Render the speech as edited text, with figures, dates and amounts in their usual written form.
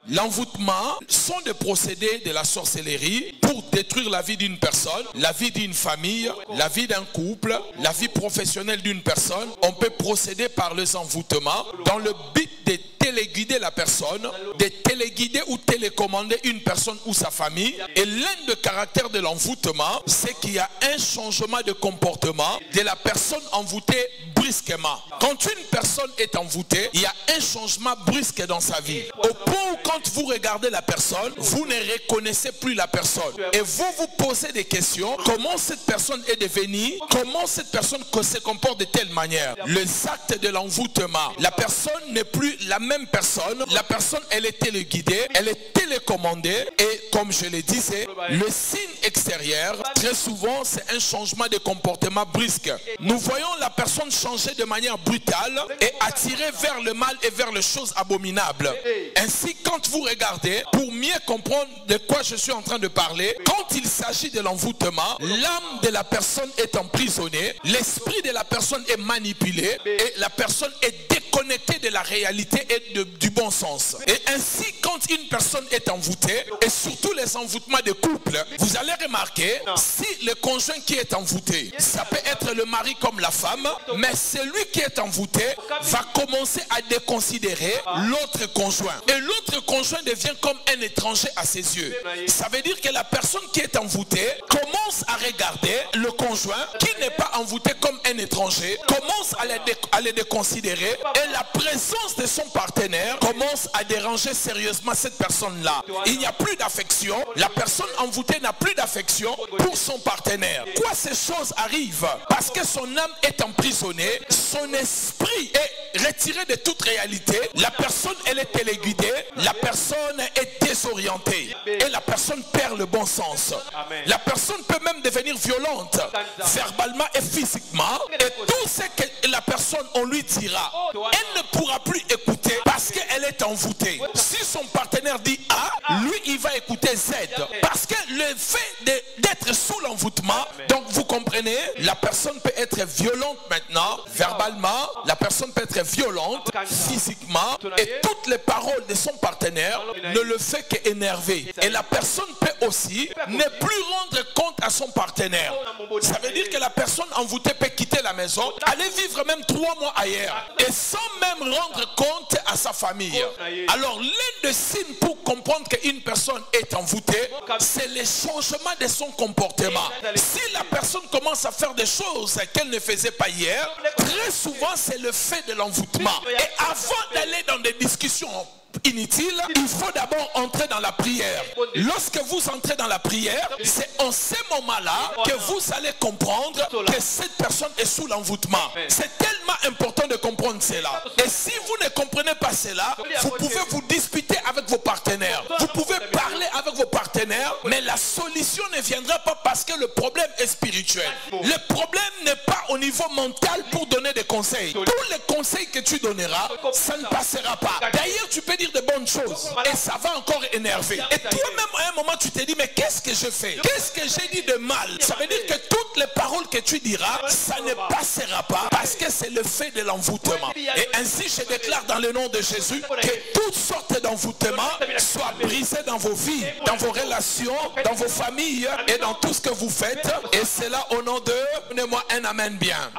L'envoûtement sont des procédés de la sorcellerie pour détruire la vie d'une personne, la vie d'une famille, la vie d'un couple, la vie professionnelle d'une personne. On peut procéder par les envoûtements dans le but de téléguider la personne, de téléguider ou télécommander une personne ou sa famille. Et l'un des caractères de l'envoûtement, c'est qu'il y a un changement de comportement de la personne envoûtée brusquement. Quand une personne est envoûtée, il y a un changement brusque dans sa vie. Au point où quand vous regardez la personne, vous ne reconnaissez plus la personne. Et vous vous posez des questions. Comment cette personne est devenue? Comment cette personne se comporte de telle manière? Les actes de l'envoûtement. La personne n'est plus la même personne. La personne, elle est téléguidée, elle est télécommandée. Et comme je le disais, le signe extérieur, très souvent, c'est un changement de comportement brusque. Nous voyons la personne changer de manière brutale et attirer vers le mal et vers les choses abominables. Ainsi, quand vous regardez, pour mieux comprendre de quoi je suis en train de parler, quand il s'agit de l'envoûtement, l'âme de la personne est emprisonnée, l'esprit de la personne est manipulé et la personne est déconnectée de la réalité et du bon sens. Et ainsi, quand une personne est envoûtée, et surtout les envoûtements de couple, vous allez remarquer, si le conjoint qui est envoûté, ça peut être le mari comme la femme, mais celui qui est envoûté va commencer à déconsidérer l'autre conjoint. Et l'autre conjoint devient comme un étranger à ses yeux. Ça veut dire que la personne qui est envoûtée commence à regarder le conjoint qui n'est pas envoûté comme un étranger, commence à le déconsidérer et la présence de son partenaire commence à déranger sérieusement cette personne-là. Il n'y a plus d'affection. La personne envoûtée n'a plus d'affection pour son partenaire. Pourquoi ces choses arrivent? Parce que son âme est emprisonnée, son esprit est retiré de toute réalité, la personne elle est téléguidée, la personne est désorientée et la personne perd le bon sens. La personne peut même devenir violente, verbalement et physiquement, et tout ce que la personne on lui dira, elle ne pourra plus écouter parce qu'elle est envoûtée. Si son partenaire dit A, lui il va écouter Z, parce que le fait d'être sous l'envoûtement, donc vous comprenez, la personne peut être violente maintenant, verbalement, la personne peut être violente, physiquement, et toutes les paroles de son partenaire ne le fait qu'énerver. Et la personne peut aussi ne plus rendre compte à son partenaire. Ça veut dire que la personne envoûtée peut quitter la maison, aller vivre même 3 mois ailleurs, et sans même rendre compte à sa famille. Alors l'un des signes pour comprendre qu'une personne est envoûtée, c'est le changement de son comportement. Si la personne commence à faire des choses qu'elle ne faisait pas hier, très souvent c'est le fait de l'envoûtement. Et avant d'aller dans des discussions inutile, il faut d'abord entrer dans la prière. Lorsque vous entrez dans la prière, c'est en ces moments-là que vous allez comprendre que cette personne est sous l'envoûtement. C'est tellement important de comprendre cela. Et si vous ne comprenez pas cela, vous pouvez vous disputer avec vos partenaires. Vous pouvez parler avec vos partenaires, mais la solution ne viendra pas parce que le problème est spirituel. Le problème n'est pas au niveau mental pour donner des conseils. Tous les conseils que tu donneras, ça ne passera pas. D'ailleurs, tu peux dire de bonnes choses et ça va encore énerver. Et toi-même à un moment tu te dis mais qu'est-ce que je fais? Qu'est-ce que j'ai dit de mal? Ça veut dire que toutes les paroles que tu diras, ça ne passera pas parce que c'est le fait de l'envoûtement. Et ainsi je déclare dans le nom de Jésus que toutes sortes d'envoûtements soient brisés dans vos vies, dans vos relations, dans vos familles et dans tout ce que vous faites. Et c'est là au nom de, donnez-moi un amen bien.